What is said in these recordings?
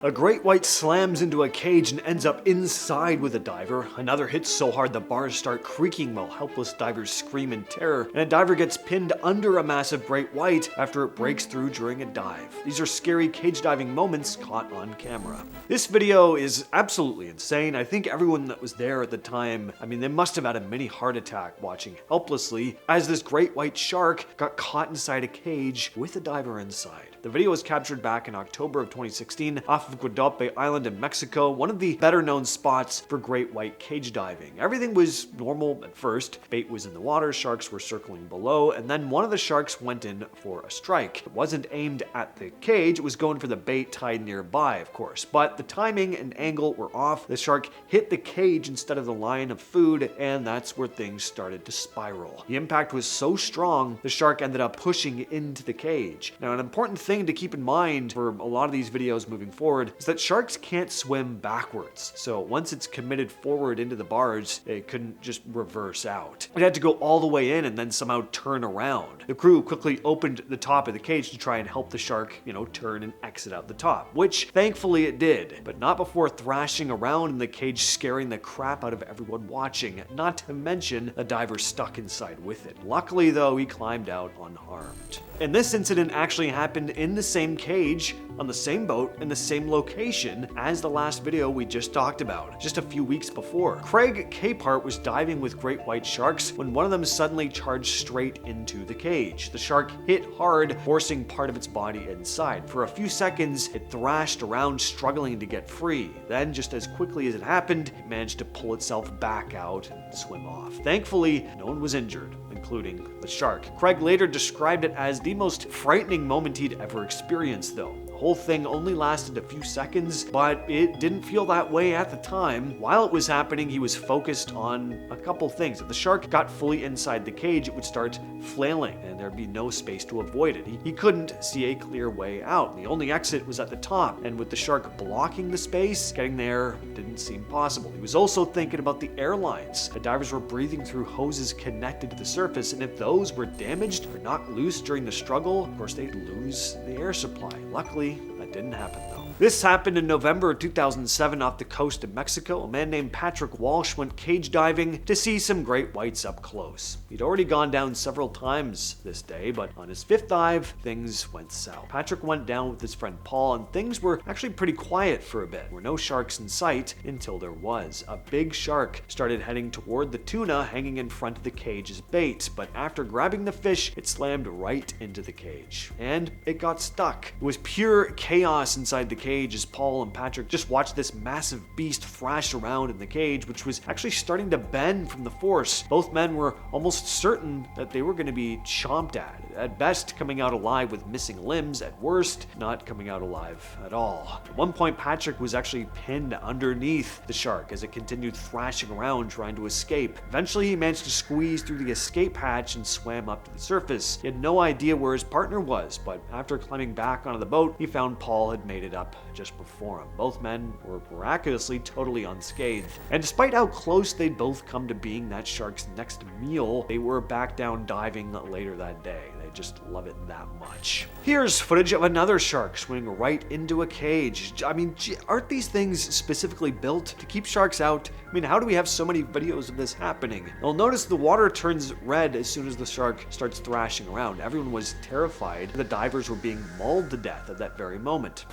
A great white slams into a cage and ends up inside with a diver. Another hits so hard the bars start creaking while helpless divers scream in terror, and a diver gets pinned under a massive great white after it breaks through during a dive. These are scary cage diving moments caught on camera. This video is absolutely insane. I think everyone that was there at the time, they must have had a mini heart attack watching helplessly as this great white shark got caught inside a cage with a diver inside. The video was captured back in October of 2016 off of Guadalupe Island in Mexico, one of the better known spots for great white cage diving. Everything was normal at first. Bait was in the water, sharks were circling below, and then one of the sharks went in for a strike. It wasn't aimed at the cage, it was going for the bait tied nearby, of course. But the timing and angle were off. The shark hit the cage instead of the line of food, and that's where things started to spiral. The impact was so strong, the shark ended up pushing into the cage. Now, an important thing to keep in mind for a lot of these videos moving forward is that sharks can't swim backwards. So once it's committed forward into the bars, it couldn't just reverse out. It had to go all the way in and then somehow turn around. The crew quickly opened the top of the cage to try and help the shark, turn and exit out the top, which thankfully it did, but not before thrashing around in the cage, scaring the crap out of everyone watching, not to mention a diver stuck inside with it. Luckily though, he climbed out unharmed. And this incident actually happened in the same cage, on the same boat, in the same location as the last video we just talked about, just a few weeks before. Craig Capehart was diving with great white sharks when one of them suddenly charged straight into the cage. The shark hit hard, forcing part of its body inside. For a few seconds, it thrashed around, struggling to get free. Then, just as quickly as it happened, it managed to pull itself back out and swim off. Thankfully, no one was injured, including the shark. Craig later described it as the most frightening moment he'd ever experienced, though. The whole thing only lasted a few seconds, but it didn't feel that way at the time. While it was happening, he was focused on a couple things. If the shark got fully inside the cage, it would start flailing, and there'd be no space to avoid it. He couldn't see a clear way out. The only exit was at the top, and with the shark blocking the space, getting there didn't seem possible. He was also thinking about the airlines. The divers were breathing through hoses connected to the surface, and if those were damaged or knocked loose during the struggle, of course they'd lose the air supply. Luckily, that didn't happen though. This happened in November of 2007 off the coast of Mexico. A man named Patrick Walsh went cage diving to see some great whites up close. He'd already gone down several times this day, but on his fifth dive, things went south. Patrick went down with his friend Paul, and things were actually pretty quiet for a bit. There were no sharks in sight until there was. A big shark started heading toward the tuna hanging in front of the cage as bait, but after grabbing the fish, it slammed right into the cage, and it got stuck. It was pure chaos inside the cage as Paul and Patrick just watched this massive beast thrash around in the cage, which was actually starting to bend from the force. Both men were almost certain that they were going to be chomped at best coming out alive with missing limbs, at worst not coming out alive at all. At one point, Patrick was actually pinned underneath the shark as it continued thrashing around trying to escape. Eventually, he managed to squeeze through the escape hatch and swam up to the surface. He had no idea where his partner was, but after climbing back onto the boat, he found Paul had made it up just before him. Both men were miraculously totally unscathed. And despite how close they'd both come to being that shark's next meal, they were back down diving later that day. They just love it that much. Here's footage of another shark swimming right into a cage. Aren't these things specifically built to keep sharks out? How do we have so many videos of this happening? You'll notice the water turns red as soon as the shark starts thrashing around. Everyone was terrified. The divers were being mauled to death at that very moment.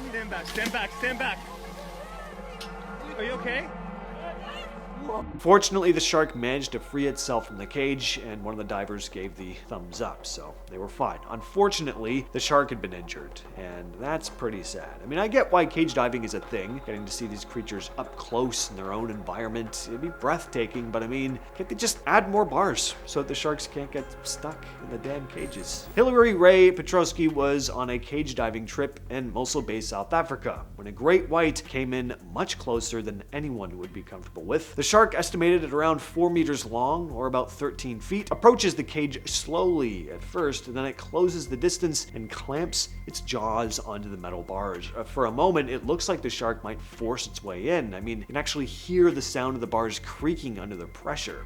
Stand back, stand back, stand back. Are you okay? Fortunately, the shark managed to free itself from the cage, and one of the divers gave the thumbs up, so they were fine. Unfortunately, the shark had been injured, and that's pretty sad. I get why cage diving is a thing. Getting to see these creatures up close in their own environment, it'd be breathtaking, but can't they just add more bars so that the sharks can't get stuck in the damn cages? Hilary Ray Petrosky was on a cage diving trip in Mosul Bay, South Africa, when a great white came in much closer than anyone would be comfortable with. The shark, estimated at around 4 meters long, or about 13 feet, approaches the cage slowly at first, and then it closes the distance and clamps its jaws onto the metal bars. For a moment, it looks like the shark might force its way in. You can actually hear the sound of the bars creaking under the pressure.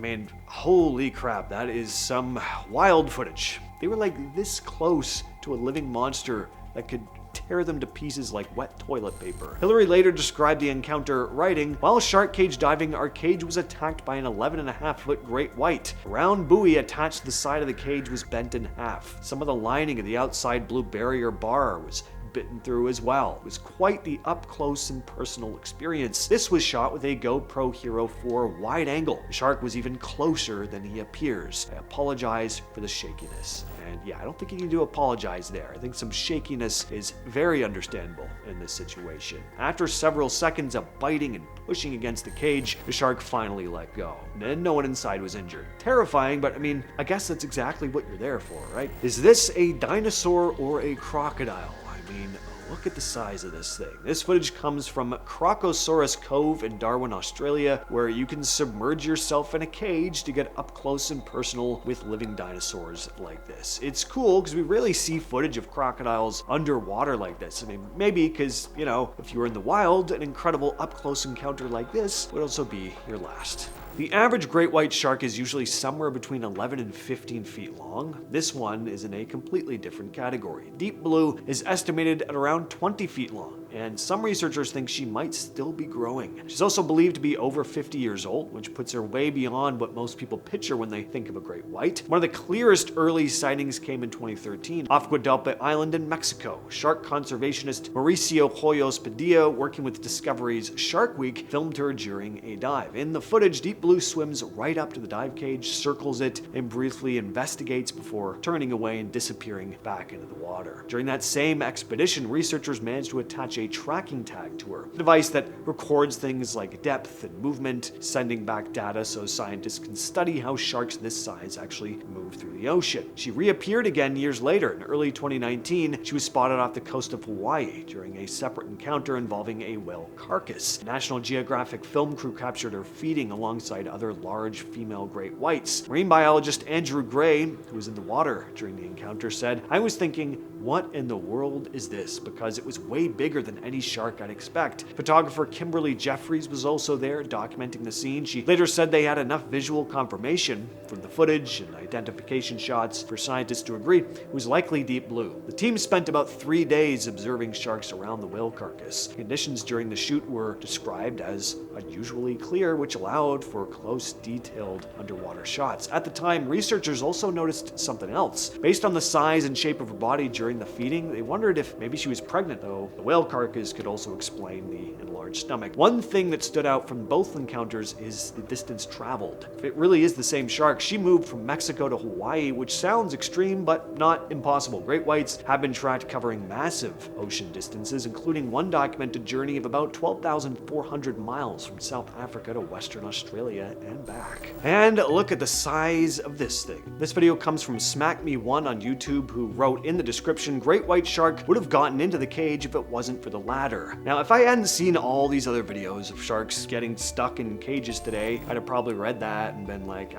mean, holy crap, that is some wild footage. They were like this close to a living monster that could tear them to pieces like wet toilet paper. Hillary later described the encounter, writing, "While shark cage diving, our cage was attacked by an 11.5-foot great white. A round buoy attached to the side of the cage was bent in half. Some of the lining of the outside blue barrier bar was bitten through as well. It was quite the up-close and personal experience. This was shot with a GoPro Hero 4 wide angle. The shark was even closer than he appears. I apologize for the shakiness." And yeah, I don't think you need to apologize there. I think some shakiness is very understandable in this situation. After several seconds of biting and pushing against the cage, the shark finally let go. And no one inside was injured. Terrifying, but I mean, I guess that's exactly what you're there for, right? Is this a dinosaur or a crocodile? I mean, look at the size of this thing. This footage comes from Crocosaurus Cove in Darwin, Australia, where you can submerge yourself in a cage to get up close and personal with living dinosaurs like this. It's cool because we rarely see footage of crocodiles underwater like this. I mean, maybe because, you know, if you were in the wild, an incredible up-close encounter like this would also be your last. The average great white shark is usually somewhere between 11 and 15 feet long. This one is in a completely different category. Deep Blue is estimated at around 20 feet long, and some researchers think she might still be growing. She's also believed to be over 50 years old, which puts her way beyond what most people picture when they think of a great white. One of the clearest early sightings came in 2013 off Guadalupe Island in Mexico. Shark conservationist Mauricio Hoyos Padilla, working with Discovery's Shark Week, filmed her during a dive. In the footage, Deep Blue swims right up to the dive cage, circles it, and briefly investigates before turning away and disappearing back into the water. During that same expedition, researchers managed to attach a tracking tag to her, a device that records things like depth and movement, sending back data so scientists can study how sharks this size actually move through the ocean. She reappeared again years later. In early 2019, she was spotted off the coast of Hawaii during a separate encounter involving a whale carcass. National Geographic film crew captured her feeding alongside other large female great whites. Marine biologist Andrew Gray, who was in the water during the encounter, said, "I was thinking, what in the world is this? Because it was way bigger than any shark I'd expect." Photographer Kimberly Jeffries was also there documenting the scene. She later said they had enough visual confirmation from the footage and identification shots for scientists to agree it was likely Deep Blue. The team spent about 3 days observing sharks around the whale carcass. Conditions during the shoot were described as unusually clear, which allowed for close, detailed underwater shots. At the time, researchers also noticed something else. Based on the size and shape of her body during the feeding, they wondered if maybe she was pregnant, though the whale carcass could also explain the enlarged stomach. One thing that stood out from both encounters is the distance traveled. If it really is the same shark, she moved from Mexico to Hawaii, which sounds extreme, but not impossible. Great whites have been tracked covering massive ocean distances, including one documented journey of about 12,400 miles from South Africa to Western Australia and back. And look at the size of this thing. This video comes from SmackMe1 on YouTube, who wrote in the description, "Great white shark would have gotten into the cage if it wasn't for the ladder." Now, if I hadn't seen all these other videos of sharks getting stuck in cages today, I'd have probably read that and been like,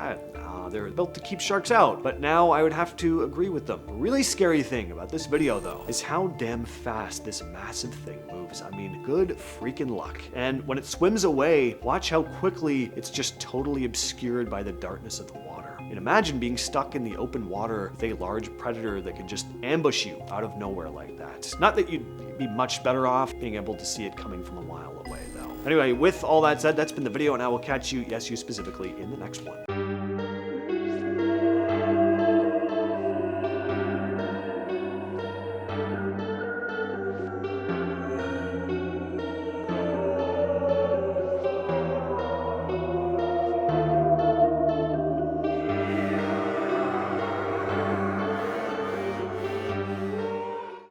they're built to keep sharks out. But now I would have to agree with them. A really scary thing about this video, though, is how damn fast this massive thing moves. I mean, good freaking luck. And when it swims away, watch how quickly it's just totally obscured by the darkness of the water. And imagine being stuck in the open water with a large predator that can just ambush you out of nowhere like that. Not that you'd be much better off being able to see it coming from a mile away, though. Anyway, with all that said, that's been the video, and I will catch you, yes, you specifically, in the next one.